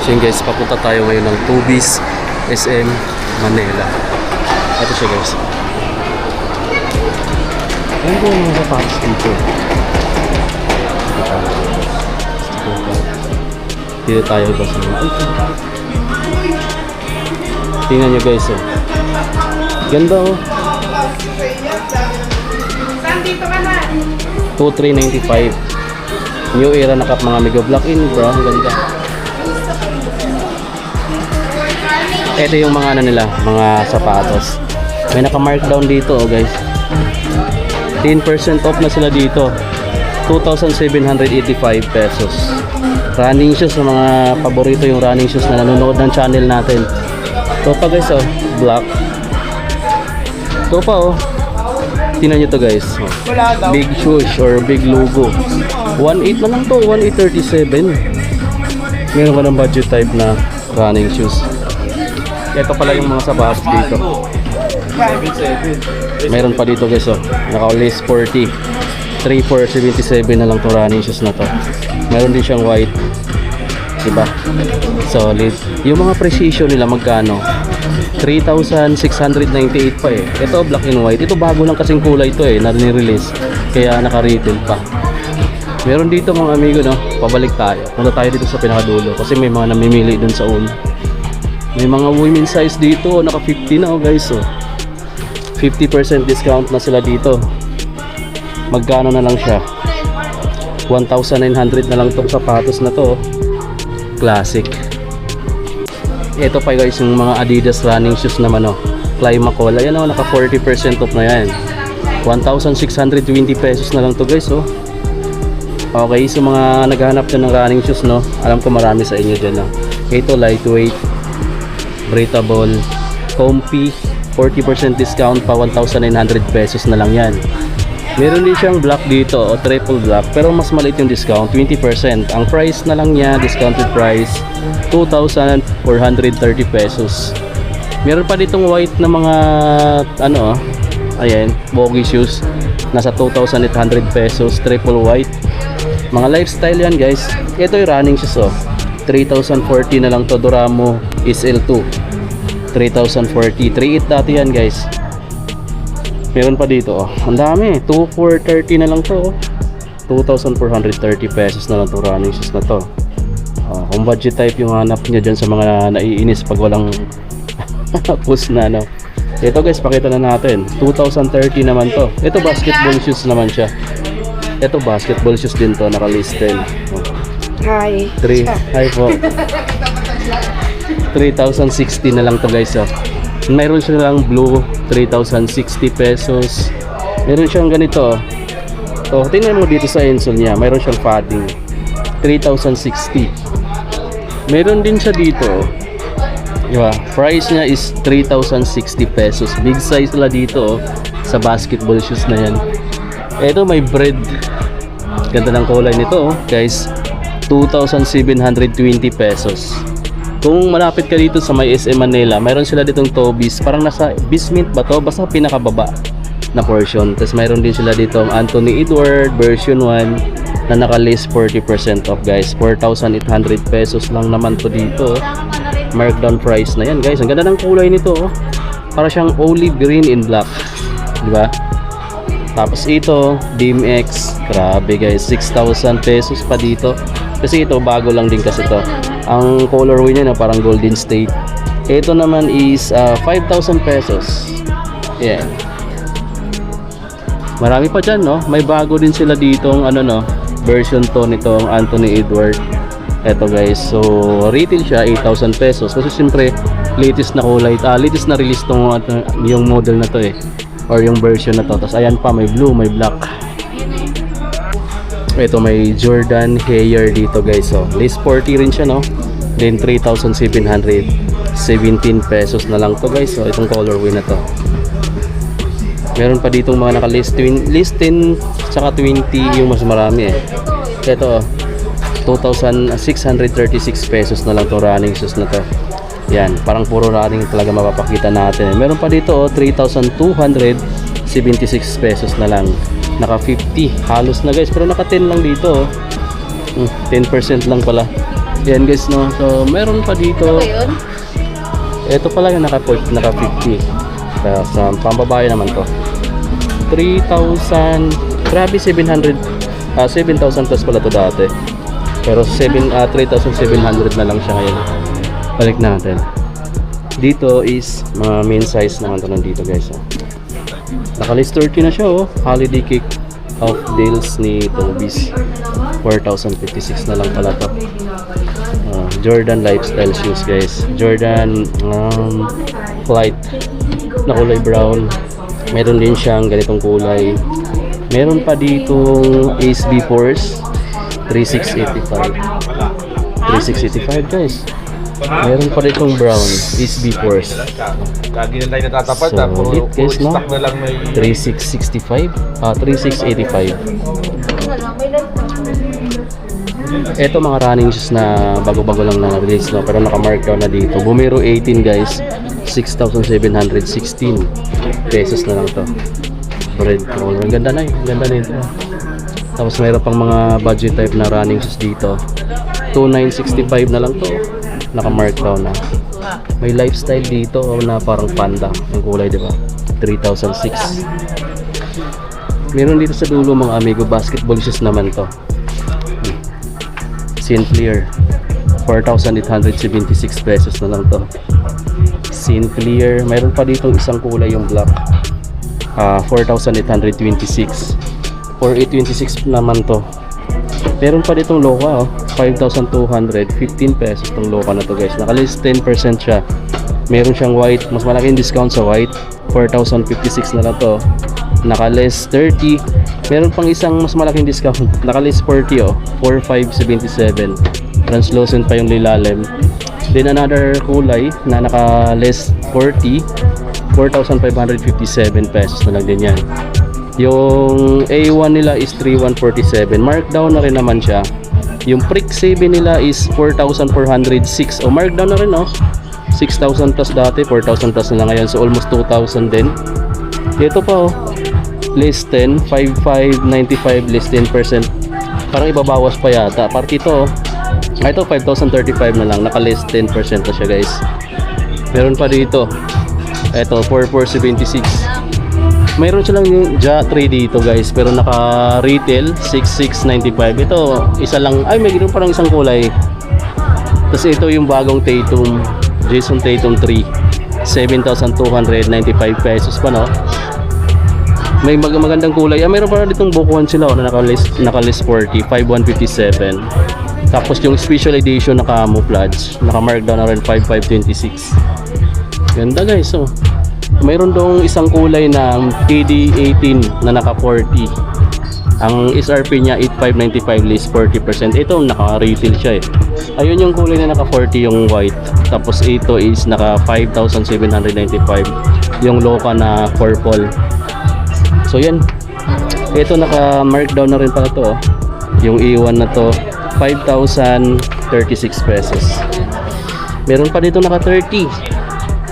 So yun guys, papunta tayo ngayon ng Tubis, SM Manila. Ito siya guys. Ayan po yung mga sapatos dito. Dito tayo ba sa mga tingnan nyo guys oh. Ganda oh. 2,395. New era na kap mga mega black in bro. Ang ganda. Ito yung mga ano nila, mga sapatos. May naka-markdown dito oh guys. 10% off na sila dito. 2,785 pesos. Running shoes, sa mga paborito yung running shoes na nanonood ng channel natin. Ito pa guys oh, black. Ito pa oh. Tingnan nyo to guys. Oh. Big shoes or big logo. 1.8 na lang to, 1.837. Meron ka ng budget type na running shoes. Ito pala yung mga sapatos dito. Meron pa dito guys oh. Naka-list 40. 3,477 na lang to running shoes na to. Meron din siyang white. Diba? Solid. Yung mga precision nila magkano? 3,698 pa eh. Ito black and white. Ito bago lang kasing kulay ito eh. Na-release. Kaya naka-retail pa. Meron dito mga amigo no. Pabalik tayo. Punta tayo dito sa pinakadulo. Kasi may mga namimili dun sa una. May mga women size dito. Naka 50 na oh guys oh. 50% discount na sila dito. Magkano na lang siya? 1,900 na lang itong sapatos na to. Classic. Ito pa guys yung mga Adidas running shoes naman oh. Climacool. Ayan oh, naka 40% off na yan. 1,620 pesos na lang to guys oh. Okay, so mga naghahanap din ng running shoes no. Alam ko marami sa inyo dyan no. Ito lightweight, breathable, comfy, 40% discount pa, 1,900 pesos na lang yan. Meron din siyang black dito o triple black pero mas maliit yung discount, 20%. Ang price na lang niya, discounted price 2,430 pesos. Meron pa ditong white na mga ano ayan, bogey shoes. Nasa 2,800 pesos, triple white. Mga lifestyle yan guys. Ito yung running shoes oh. 3,040 na lang to. Doramo SL2 3,040. 3.8 dati yan guys. Meron pa dito oh. Ang dami, 2,430 na lang to oh. 2,430 pesos na lang to running shoes na to. Kung budget type yung hanap niya dyan sa mga naiinis pag walang push na no. Ito guys, pakita na natin. 2,030 naman to. Ito basketball shoes naman siya. Ito basketball shoes din to, naka-listed. Oh. Hi. Hi po. 3,060 na lang to guys oh. Mayroon siyang blue 3,060 pesos. Meron siyang ganito oh. Tingnan mo dito sa insole niya. Mayroon siyang padding 3,060. Meron din siya dito oh. Diba? Price niya is 3,060 pesos. Big size la dito oh, sa basketball shoes na yan. Ito may bread. Ganda ng kulay nito oh, guys. 2,720 pesos. Kung malapit ka dito sa may SM Manila, mayroon sila ditong Tobis. Parang nasa Bismint ba to? Basta pinakababa na portion. Tapos mayroon din sila ditong Anthony Edward version 1 na naka-list 40% off guys. 4,800 pesos lang naman to dito. Markdown price na yan guys. Ang ganda ng kulay nito oh. Para siyang olive green in black. Diba? Tapos ito, DMX. Grabe guys, 6,000 pesos pa dito. Kasi ito, bago lang din kasi to. Ang colorway niya na parang golden state. Ito naman is 5,000 pesos. Yeah. Marami pa dyan no. May bago din sila ditong ano no, version to nitong Anthony Edward. Ito guys, so retail siya 8,000 pesos. Kasi siyempre latest na kulay, latest na release tong yung model na to eh, or yung version na to. Tapos ayan pa, may blue, may black. Ito may Jordan hair dito guys oh. List 40 rin siya no. Then 3,717 pesos na lang to guys. So itong colorway na to. Meron pa ditong mga naka-list 10 saka 20 yung mas marami eh. Ito 2,636 pesos na lang to running shoes na to. Yan, parang puro running talaga mapapakita natin. Meron pa dito oh, 3,276 pesos na lang. Naka 50 halos na guys, pero naka 10 lang dito oh. 10% lang pala. Yan guys, no. So meron pa dito. Yun? Ito pala yung naka 50. Kaya sa pambabae naman to. 3,000. Grabe 700. 7,000 plus pala to dati. Pero 3,700 na lang siya ngayon. Balik natin. Dito is mga main size naman to nandito guys. Naka-list 30 na siya oh. Holiday cake of deals ni Toby's. 4,056 na lang pala to. Jordan lifestyle shoes guys. Jordan Flight na kulay brown. Meron din siyang ganitong kulay. Meron pa ditong Ace B Force 3685. 3685 guys. Meron pa ditong brown Ace B Force. Lagi na tayo natatapat ha. Solid guys, no? Stock na lang may 3665. 3685. Ito mga running shoes na bago-bago lang na-release, no? Pero naka-markdown na dito. Bumero 18 guys. 6,716 pesos na lang to. Red color. Ang ganda na eh. Ang ganda nito. Tapos mayroon pang mga budget type na running shoes dito. 2,965 na lang to. Naka-markdown na. May lifestyle dito na parang panda. Yung kulay, di ba? 3,006. Meron dito sa dulo mga amigo basketball shoes naman to. Sinclair 4,876 pesos na lang to. Sinclair, mayroon pa dito isang kulay yung black. 4,826. 4,826 naman to. Meron pa ditong Loka 5,215 pesos tong Loka na to guys. Nakalist 10% siya. Meron siyang white, mas malaking discount sa white. 4,056 na lang to. Nakalist 30. Meron pang isang mas malaking discount. Nakalist 40 4,577. Translucent pa yung lilalim. Then another kulay na nakalist 40. 4,557 pesos na lang din yan. Yung A1 nila is 3,147. Markdown na rin naman siya. Yung Prick 7 nila is 4,406. O markdown na rin 6,000 plus dati, 4,000 plus na lang ngayon. So almost 2,000 din. Ito pa list 10, 5,595 list 10%. Parang ibabawas pa yata. Part ito ito 5,035 na lang. Naka-list 10% na siya guys. Meron pa dito. Ito 4,476. Mayroon silang yung Ja 3 dito guys. Pero naka-retail 6,695. Ito isa lang. Ay may ganoon parang isang kulay. Tapos ito yung bagong Tatum, Jason Tatum 3. 7,295 pesos pa no. May magandang kulay. Mayroon pa ditong bukuhan sila na naka-list 40, 5,157. Tapos yung special edition na camouflage, naka-markdown na rin 5,526. Ganda guys Mayroon dong isang kulay na KD18 na naka-40. Ang SRP niya 8,595 list 40%. Ito naka-retail siya Ayun yung kulay na naka-40 yung white. Tapos ito is naka 5,795 yung Loka na purple. So yan. Ito naka-markdown na rin pala to Yung E1 na to 5,036 pesos. Meron pa dito naka-30.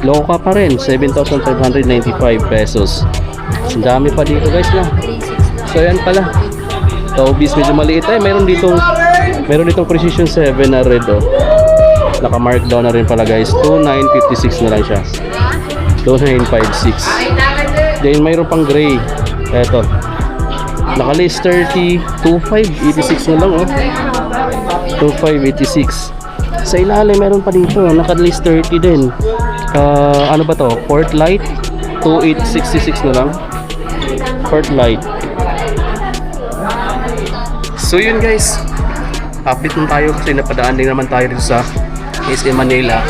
Loka pa rin 7,595 pesos. Ang dami pa dito guys na. So yan pala. Toby's medyo maliit meron ditong Precision 7 na red Naka-markdown na rin pala guys. 2,956 na lang siya. 2,956. Then mayroon pang gray. Eto. Naka-list 30, 2,586 na lang 2,586. Sa ilalim meron pa dito, naka-list 30 din. Ano ba to? Port Light 2,866 na lang. Port Light. So yun guys. Update lang tayo kasi napadaan din naman tayo dito sa SM Manila.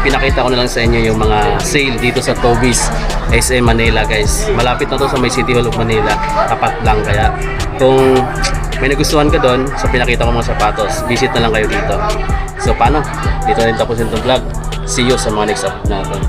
Pinakita ko na lang sa inyo yung mga sale dito sa Toby's SM Manila guys. Malapit na to sa may City Hall of Manila. Tapat lang kaya kung may nagustuhan ka doon sa pinakita ko mga sapatos, visit na lang kayo dito. So paano? Dito na rin tapusin itong vlog. See you sa mga next upload natin.